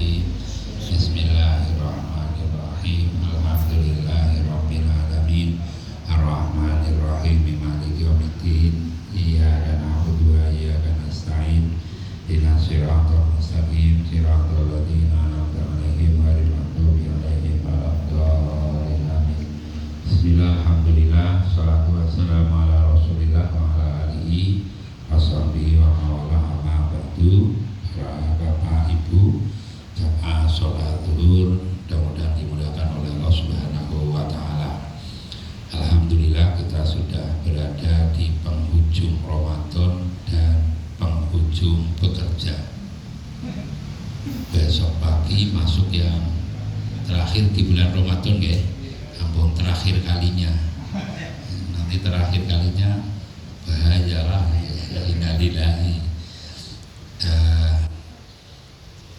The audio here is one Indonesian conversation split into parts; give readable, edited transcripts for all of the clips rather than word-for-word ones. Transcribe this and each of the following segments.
Bismillahirrahmanirrahim. Bismillahirrahmanirrahim. Alhamdulillahirabbil alamin. Arrahmanirrahim. Maliki yaumiddin. Iyyaka na'budu wa iyyaka nasta'in. Ihdinas siratal mustaqim. Siratal ladzina an'amta 'alaihim ghairil maghdubi 'alaihim waladdallin. Amin. Bismillah, alhamdulillah, salatu wassalamu ala Rasulillah wa ala alihi washabihi wa mawala amma ba'du. Para bapak ibu jamaah sholat zuhur mudah-mudahan dimudahkan oleh Allah Subhanahu wa ta'ala. Alhamdulillah kita sudah berada di penghujung Ramadan dan penghujung bekerja. Besok pagi masuk yang terakhir di bulan Ramadan ya. Ampun, terakhir kalinya. Nanti terakhir kalinya bahayalah ya, innalillahi.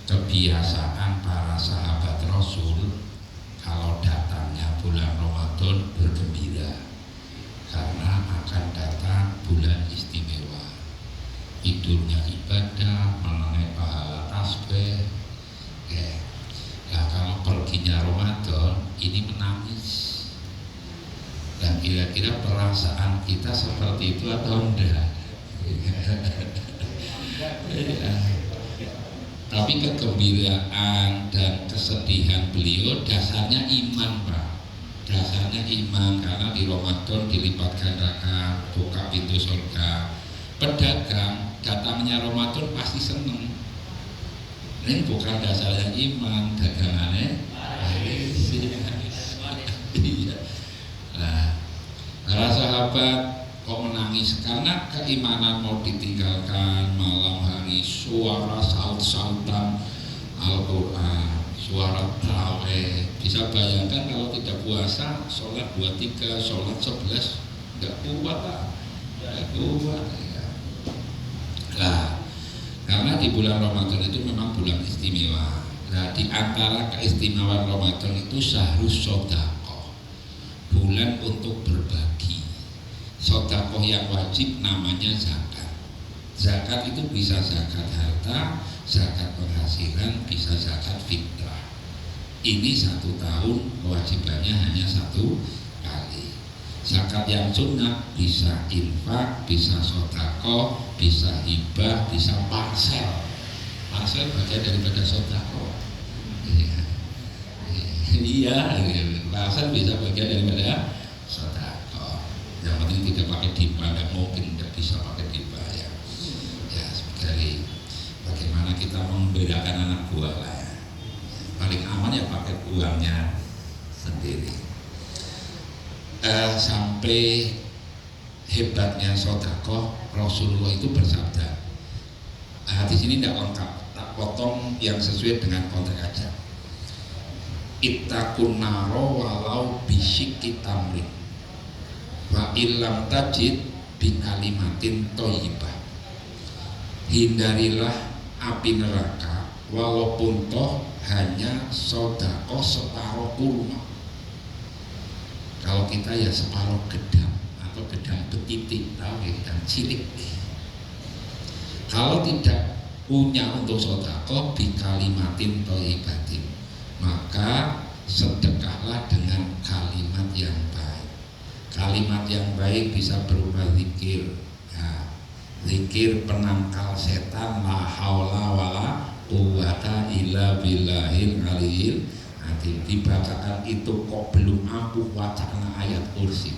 Kebiasaan para sahabat Rasul kalau datangnya bulan Ramadan bergembira karena akan datang bulan istimewa. Tidurnya ibadah, mengenai pahala tasbih. Nah kalau perginya Ramadan ini menangis. Dan kira-kira perasaan kita seperti itu atau enggak? Tapi kegembiraan dan kesedihan beliau dasarnya iman, Pak. Dasarnya iman, karena di Ramadan dilipat gandakan, buka pintu surga. Pedagang datangnya Ramadan pasti seneng. Ini bukan dasarnya iman, dagangannya nah, para sahabat kok menangis karena keimanan mau ditinggalkan. Malam hari suara saut-sautan Al-Quran, suara tarawih. Bisa bayangkan kalau tidak puasa, sholat 23, sholat 11 nggak kuat lah, nggak kuat ya. Nah, karena di bulan Ramadan itu memang bulan istimewa. Nah, di antara keistimewaan Ramadan itu syahrus sodaqoh, bulan untuk berbagi. Sodaqoh yang wajib namanya zakat. Zakat itu bisa zakat harta, zakat penghasilan, bisa zakat fitrah. Ini 1 tahun kewajibannya hanya 1 kali. Zakat yang sunnah bisa infak, bisa sodaqoh, bisa hibah, bisa parsel. Parsel bagian daripada sodaqoh. Iya, parsel bisa bagian daripada sodaqoh. Yang penting tidak pakai dipa, dan mungkin tidak bisa pakai dipa ya. Ya, dari bagaimana kita membedakan anak buah lah ya. Paling aman ya pakai uangnya sendiri. Sampai hebatnya sodaqoh, Rasulullah itu bersabda. Di sini tidak lengkap, tak potong yang sesuai dengan konteks aja. Ittaqun naro walau bisyikki tamrin. Wa illam tajid bikalimatin thayyibah. Hindarilah api neraka walaupun toh hanya sedekah separuh kurma. Kalau kita ya separuh gedang atau gedang betitik, tahu ya, gedang cilik. Kalau tidak punya untuk sedekah bikalimatin thayyibatin, maka sedekahlah dengan kalimat yang baik. Kalimat yang baik bisa berupa zikir. Nah, zikir penangkal setan, la haula wala quwwata illa billahil aliyil azim. Dibacakan itu kok belum ampuh, wacana ayat kursi.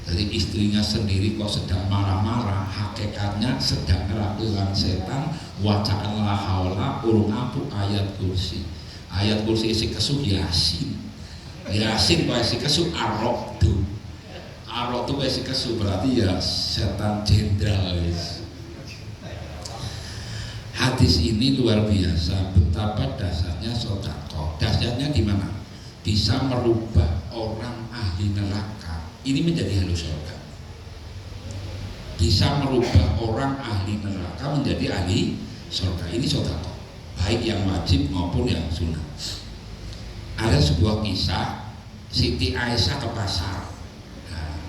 Jadi istrinya sendiri kok sedang marah-marah, hakikatnya sedang melakukan setan. Wacaan la haula urung ampuh ayat kursi. Ayat kursi isi kesuh Yasin. Yasin kok isi kesuh Ar-Ra'd. Arok itu isi kesuh, berarti ya setan jenderal. Hadis ini luar biasa betapa dasarnya sedekah. Dasarnya di mana? Bisa merubah orang ahli neraka ini menjadi ahli surga. Bisa merubah orang ahli neraka menjadi ahli surga. Ini sedekah, baik yang wajib maupun yang sunnah. Ada sebuah kisah Siti Aisyah ke pasar.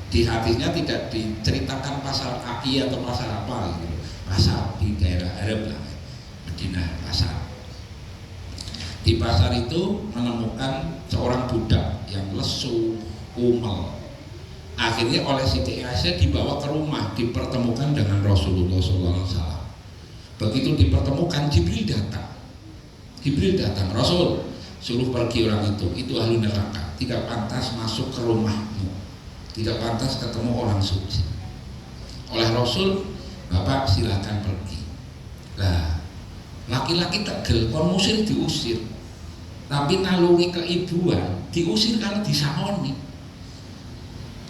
Di hadisnya tidak diceritakan pasar kaki atau pasar apa gitu. Pasar di daerah Arab lah, Madinah pasar. Di pasar itu menemukan seorang budak yang lesu, kumel. Akhirnya oleh Siti Aisyah dibawa ke rumah, dipertemukan dengan Rasulullah SAW. Begitu dipertemukan, Jibril datang. Rasul suruh pergi orang itu ahli neraka, tidak pantas masuk ke rumahmu, tidak pantas ketemu orang suci. Oleh Rasul, Bapak silakan pergi. Nah, laki-laki tegel, kon musir diusir. Tapi naluri keibuan diusir karena disangoni.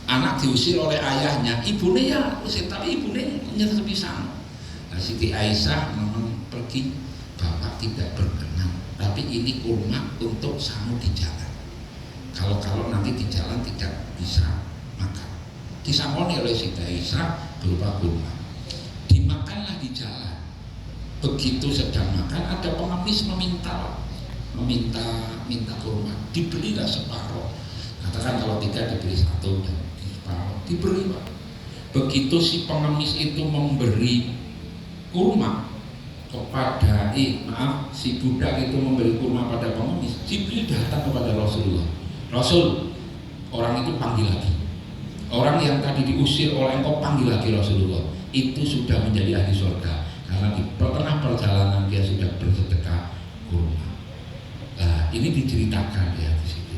Anak diusir oleh ayahnya, ibunya ya usir, tapi ibunya nyerah pisang. Nah, Siti Aisyah memang pergi, Bapak tidak berkenan, tapi ini kurma untuk sangu di jalan. Kalau nanti di jalan tidak bisa makan, disangoni oleh Siti Aisyah berupa kurma. Dimakanlah di jalan. Begitu sedang makan, ada pengemis meminta kurma, dibelilah separuh. Katakan kalau 3 diberi 1, dan separuh diberi, Pak. Begitu si pengemis itu memberi kurma kepada si budak itu memberi kurma pada pengemis, Jibril datang kepada Rasulullah. Rasul, orang itu panggil lagi. Orang yang tadi diusir oleh engkau panggil lagi Rasulullah. Itu sudah menjadi ahli surga karena di tengah perjalanan dia sudah bersedekah kurma. Nah, ini diceritakan ya di situ.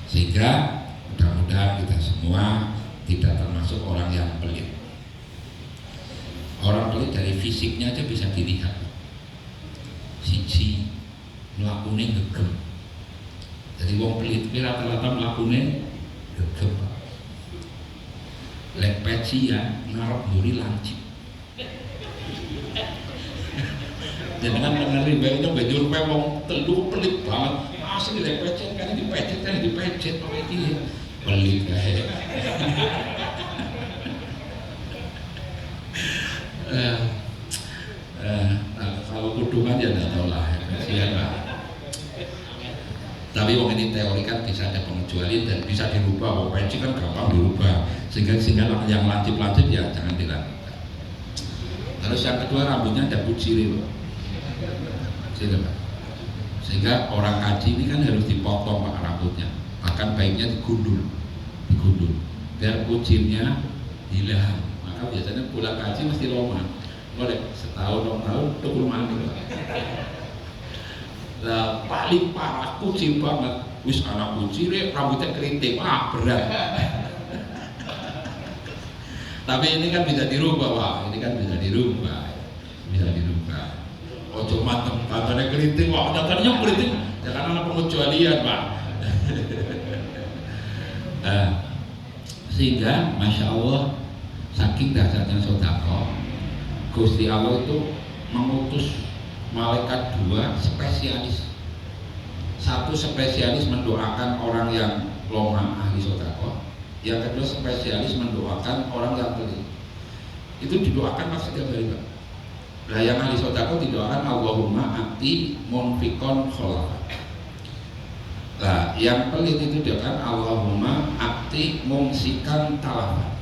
Sehingga mudah-mudahan kita semua tidak termasuk orang yang pelit. Orang pelit dari fisiknya aja bisa dilihat. Siji melakukan gegem. Jadi wong pelit rata-rata melakukan gegem. Lek pecian ngarep mburi lancip. Jangan dengerin bae itu bejur pe wong telu pelit banget. Asli lek pecian kan dipecet kok iki pelit kae. Kalau kudungan ya tidak tahu lah, siapa. Tapi wong ini teori kan bisa ada pengecualian dan bisa dirubah. Wong peci kan gampang dirubah, sehingga yang lancip ya jangan dilakukan. Terus yang kedua, rambutnya ada kuciri, sehingga orang kaji ini kan harus dipotong Pak rambutnya, bahkan baiknya digundul biar kucirnya hilang. Maka biasanya pulang kaji mesti loma, setahun 2 tahun tuh rumah ini. Nah, paling parah kucing banget, wis anak kucing rambutnya keriting, berat. Tapi ini kan bisa dirubah, Pak. Bisa dirubah. Ojo mantep, katanya keriting, nyatanya keriting, jangan anak pengecualian, Pak. Sehingga Masya Allah, saking dahsyatnya sedekah, Gusti Allah itu mengutus malaikat 2 spesialis. Satu spesialis mendoakan orang yang loma ahli sedekah, yang kedua spesialis mendoakan orang yang pelit. Itu didoakan pas setiap hari, Pak. Nah, yang ahli sedekah didoakan Allahumma ati munfikon kholaf. Nah, yang pelit itu didoakan Allahumma ati mumsikan talafan.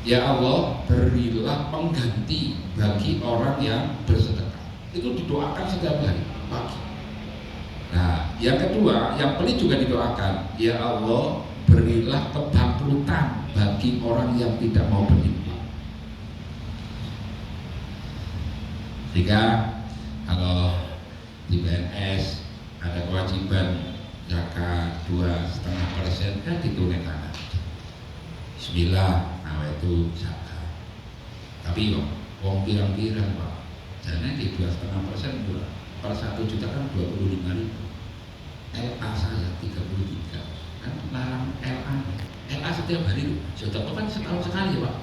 Ya Allah, berilah pengganti bagi orang yang bersedekah. Itu didoakan setiap hari pagi. Nah, yang kedua, yang pelit juga didoakan, ya Allah, berilah kebangkrutan bagi orang yang tidak mau berinfak. Sehingga kalau di BNS ada kewajiban zakat 2,5% kan diturunkan. Bismillah, nah itu zakat. Tapi wong pirang-pirang, Pak. Jangan di 2,5% per 1 juta kan 25.000. LA saya 33 kan larang LA setiap hari sudah kan setahun sekali, Pak.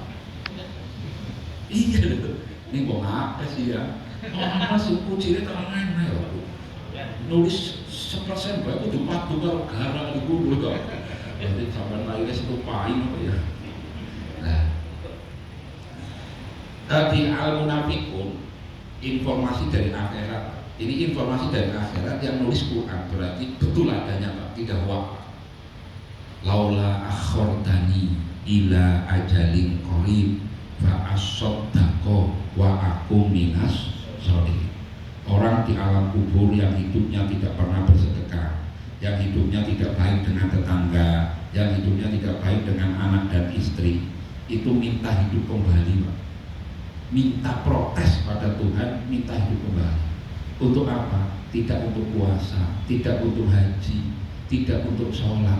Iya loh, ini kok apa sih ya? Apa sih kucingnya tangan ya? Nulis 1% baik udah patuh kalau gara di guru kok. Jadi sampai lahirnya satu paling apa ya? Nah, tadi al-munafikun informasi dari akhirat. Ini informasi dari akhirat yang nulis Quran, berarti betul adanya, Pak, tidak wak. Laula akhortani ila ajalin qarib fa asaddaqo wa aku minas sholihin. Orang di alam kubur yang hidupnya tidak pernah bersedekah, yang hidupnya tidak baik dengan tetangga, yang hidupnya tidak baik dengan anak dan istri, itu minta hidup kembali, Pak. Minta protes pada Tuhan, minta hidup kembali. Untuk apa? Tidak untuk puasa, tidak untuk haji, tidak untuk sholat.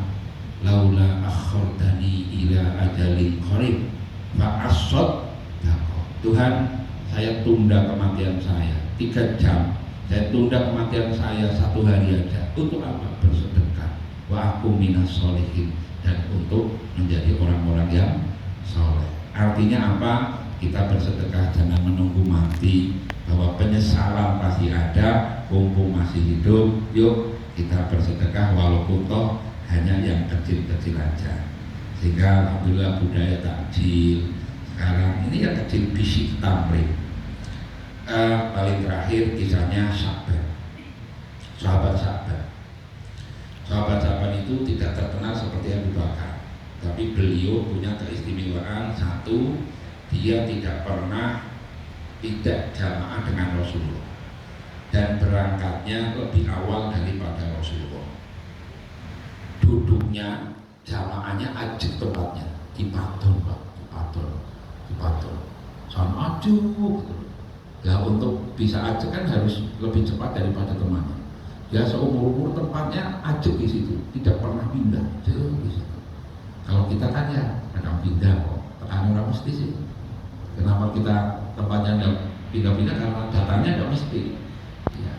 Laula akhortani ila ajalin qarib fa asaddaq. Tuhan, saya tunda kematian saya 3 jam, saya tunda kematian saya 1 hari aja. Untuk apa? Bersedekah. Wa aku minas sholihin, dan untuk menjadi orang-orang yang soleh. Artinya apa? Kita bersedekah jangan menunggu mati, bahwa penyesalan pasti ada. Mumpung masih hidup, yuk kita bersedekah walaupun toh hanya yang kecil-kecil aja. Sehingga alhamdulillah budaya takjil sekarang ini yang kecil, bisik tamrin. Paling terakhir kisahnya Sya'ban, sahabat Sya'ban. Sahabat Sya'ban itu tidak terkenal seperti Abu Bakar, tapi beliau punya keistimewaan satu, dia tidak pernah tidak jamaah dengan Rasulullah, dan berangkatnya lebih awal daripada Rasulullah. Duduknya jamaahnya ajak tempatnya di Padon, Pak, di Padon sama aju gitu. Ya untuk bisa ajak kan harus lebih cepat daripada temannya. Ya seumur-umur tempatnya ajak di situ, tidak pernah pindah jauh di situ. Kalau kita kan ya kadang pindah kok, tekanan orang mesti sih. Kenapa kita tempatnya tidak pindah-pindah? Karena datanya tidak mesti. Ya.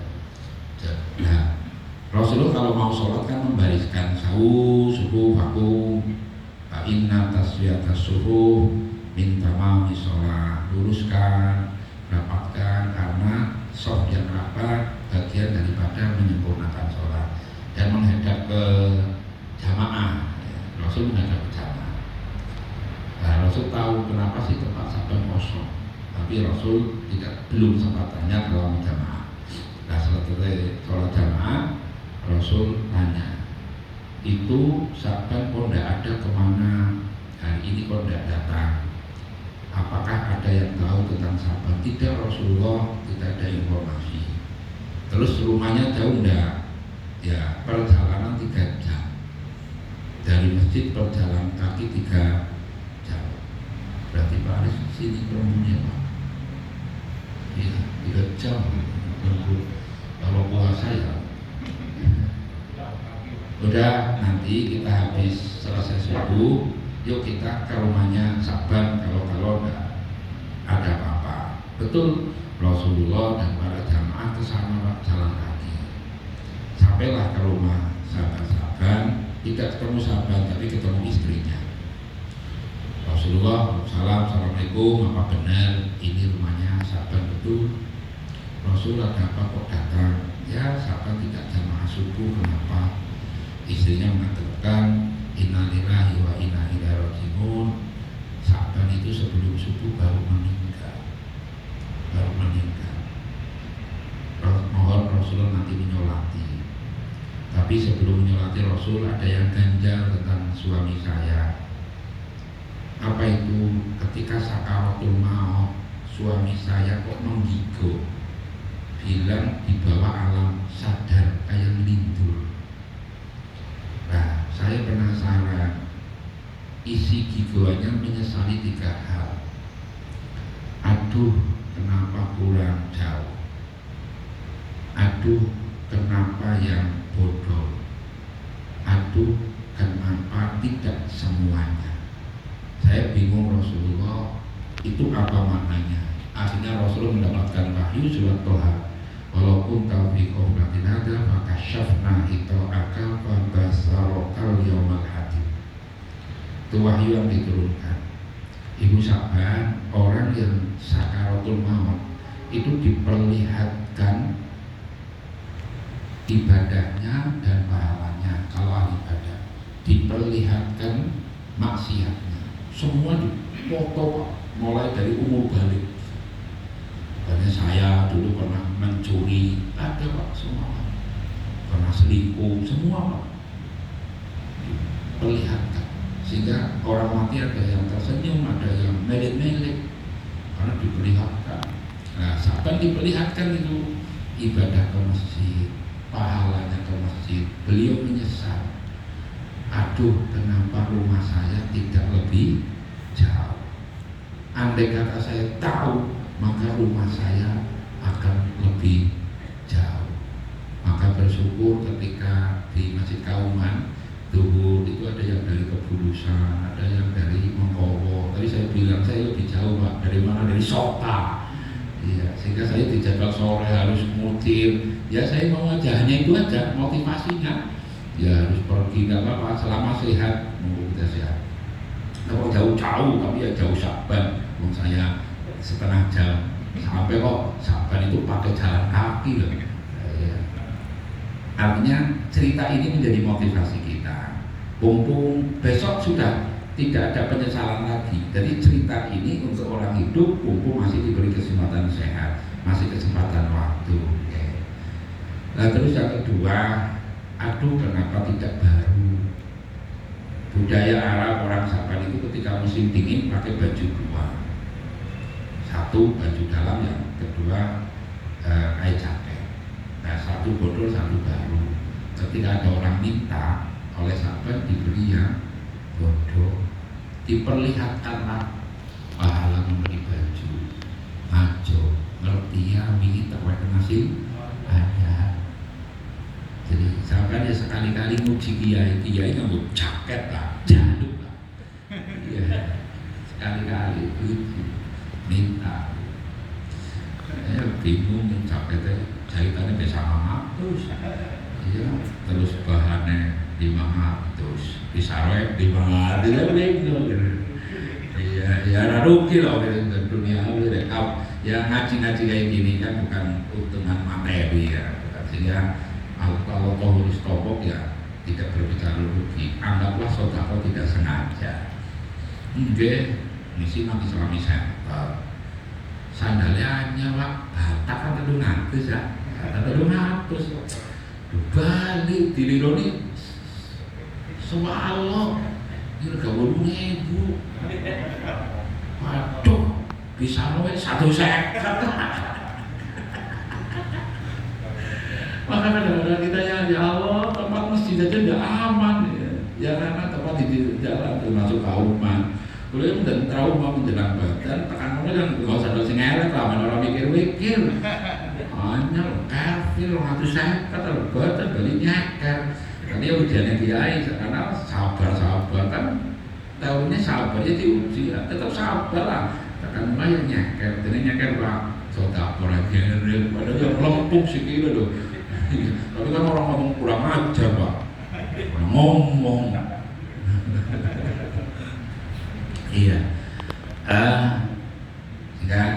Nah, Rasulullah kalau mau sholat kan membariskan sawu, subuh, vakum, inna taswiyatas subuh, minta mami sholat, luruskan, rapatkan, karena soft yang rapat bagian daripada menyempurnakan sholat, dan menghadap ke jamaah. Rasul menghadap ke jamaah. Nah, Rasul tahu kenapa sih tempat Sya'ban kosong, tapi Rasul belum sempat tanya kalau jamaah. Nah, setelah sholat jamaah, Rasul tanya, itu Sya'ban kok tidak ada kemana, hari ini kok tidak datang, apakah ada yang tahu tentang Sya'ban? Tidak, Rasulullah, tidak ada informasi. Terus rumahnya jauh enggak? Ya, perjalanan 3 jam dari masjid, perjalanan kaki 3 jam. Berarti Pak Aris sini perumunya, Pak. Iya, 3 jam. Kalau puasa ya udah, nanti kita habis selesai subuh, yuk kita ke rumahnya Sya'ban, kalau enggak ada apa-apa. Betul, Rasulullah dan para jamaah ke sana jalan kaki. Sampailah ke rumah sahabat Sya'ban, tidak ketemu Sya'ban tapi ketemu istrinya. Rasulullah, assalamualaikum, apa benar ini rumahnya Sya'ban? Betul. Rasul, ada apa kok datang? Ya, Sya'ban tidak jamaah subuh, kenapa? Istrinya mengatakan, innalillahi wa inna ilaihi raji'un. Sya'ban itu sebelum subuh baru meninggal. Mohon Rasulullah nanti menyolati. Tapi sebelum menyolati Rasul, ada yang ganjal tentang suami saya. Apa itu? Ketika sakaratul maut, suami saya kok menggigau, bilang di bawah alam sadar kayak lindur. Nah, saya penasaran, isi gigauannya menyesali 3 hal. Aduh, kenapa kurang jauh? Aduh, kenapa yang bodoh? Aduh, kenapa tidak semuanya? Saya bingung, Rasulullah, itu apa maknanya? Akhirnya Rasulullah mendapatkan wahyu surat Toha, walaupun taufiqoh batin ada maka syafna itu akal basarokal yaumal hadid. Itu wahyu yang diturunkan. Ibu Sya'ban, orang yang sakaratul maut itu diperlihatkan ibadahnya dan pahalanya. Kalau ahli ibadah diperlihatkan maksiatnya, semua dipoto, mulai dari umur balik. Karena saya dulu pernah mencuri, ada Pak, semua Pak. Pernah selingkuh, semua Pak, diperlihatkan. Sehingga orang mati ada yang tersenyum, ada yang melik-melik, karena diperlihatkan. Nah, Sya'ban diperlihatkan itu ibadah ke masjid, pahalanya ke masjid. Beliau menyesal, aduh kenapa rumah saya tidak lebih jauh. Andai kata saya tahu, maka rumah saya akan lebih jauh. Maka bersyukur ketika di Masjid Kauman Duhur itu ada yang dari Kebulusan, ada yang dari Mengkowo. Tapi saya bilang saya lebih jauh Pak, dari mana? Dari Sota. Iya, sehingga saya dijadwal sore harus mutir. Ya saya mau aja, hanya itu aja motivasinya. Ya harus pergi, nggak apa-apa selama sehat, mau kita sehat. Kalau jauh-jauh, tapi ya jauh Saban, saya setengah jam sampai kok Saban itu pakai jalan kaki loh. Ya. Artinya cerita ini menjadi motivasi kita. Mumpung besok sudah tidak ada penyesalan lagi. Jadi cerita ini untuk orang hidup, mumpung masih diberi kesempatan sehat, masih kesempatan waktu. Ya. Nah, terus yang kedua, aduh kenapa tidak baru? Budaya Arab orang Saban itu ketika musim dingin pakai baju dua, satu baju dalam, yang kedua kain jaket. Nah, satu bodol satu baru. Ketika ada orang minta, oleh Saban diberi yang bodol, diperlihatkanlah pahala memberi baju. Ajo ngerti ya wingi terwek nasi ada. Jadi sampai ya sekali-kali muji kiai nggak jaket lah, jaduk lah. Iya, sekali-kali uji minta. Bingung jaketnya jahitannya bisa 500. Iya, terus bahannya 500, pisarnya 500, bingung. Iya, ya rugi loh dari dunia ya ngaji-ngaji kayak gini kan bukan utungan materi ya, sehingga kalau tohur istobok ya tidak berbicara rugi. Anggaplah sodako tidak sengaja. Enggak, misi nanti selami center. Sandalnya hanya Pak, batak kan terdung ngatus ya, terdung ngatus. Balik dilironi sewalo, ini gak 8.000. Waduh, bisa loh 150. Maka kadang-kadang kita ya Allah, tempat masjid aja tidak aman ya karena tempat di jalan termasuk Kauman. Boleh dan trauma menjelang badan, tekan kan nggak usah dosen ngelek lah, orang mikir-mikir. Hanya kafir, orang saya kata badan balik nyeker. Tapi ya ujiannya kiai karena sabar kan, tahunnya sabar ya diuji, tetap sabar lah. Tekan yang nyeker, jadi nyeker Pak, soda orang ngerem, padahal yang lempung sikile loh. Tapi kan orang ngomong kurang ajar Pak, ngomong. Iya.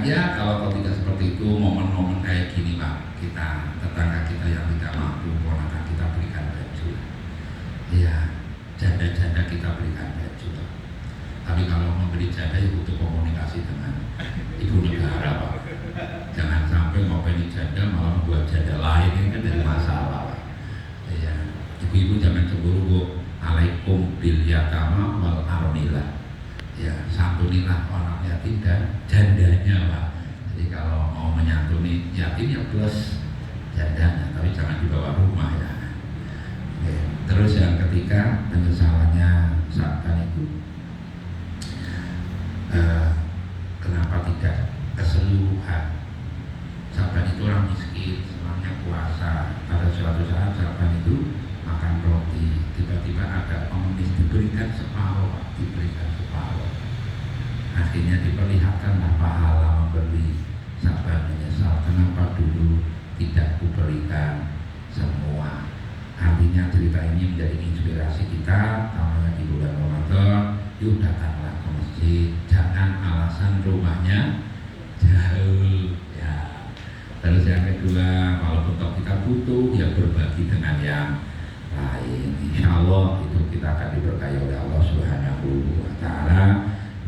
Ya kalau tidak seperti itu, momen-momen kayak gini Pak, kita tetangga kita yang tidak mampu, ponakan kita berikan baju. Iya, janda-janda kita berikan baju. Tapi kalau memberi janda ya butuh komunikasi dengan ibu negara Pak. Jangan sampai mau pengen janda malah membuat janda lain, ini kan jadi masalah Pak. Iya, ibu-ibu jangan cemburu Bu. Alaikum bil yatama wal armilah. Ya, santunilah orang yatim dan jandanya Pak. Jadi kalau mau menyantuni yatim ya plus jandanya, tapi jangan dibawa rumah ya. Oke. Terus yang ketiga, penyesalannya Saban itu kenapa tidak keseluruhan. Saban itu orang miskin, semuanya puasa. Pada suatu saat Saban itu makan roti, tiba-tiba ada pengemis diberikan separuh, diberikan separuh. Akhirnya diperlihatkanlah pahala memberi. Saban menyesal, kenapa dulu tidak kuberikan semua. Artinya cerita ini menjadi inspirasi kita, namanya di bulan Ramadan. Yuk datanglah ke masjid, jangan alasan rumahnya jauh ya. Terus yang kedua, walaupun kita butuh ya berbagi dengan yang lain. Insya Allah itu kita akan diberkahi oleh Allah Subhanahu wa Ta'ala.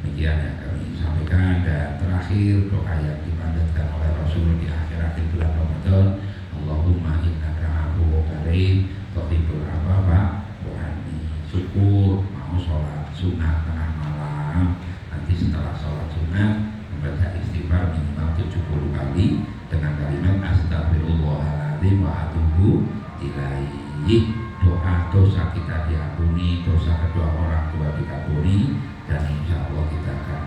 Demikian yang kami sampaikan, dan terakhir doa yang dipanjatkan oleh Rasul di akhir-akhir bulan Ramadan. Allahumma innaka afuwwun karim tuhibbul afwa wa'anni. Syukur mau sholat sunat tengah malam, nanti setelah sholat sunat membaca istighfar minimal 70 kali dengan kalimat astagfirullah azim wa atubu ilaihi. Doa-dosa kita diampuni, dosa kedua orang tua dikabuli, dan insya Allah kita akan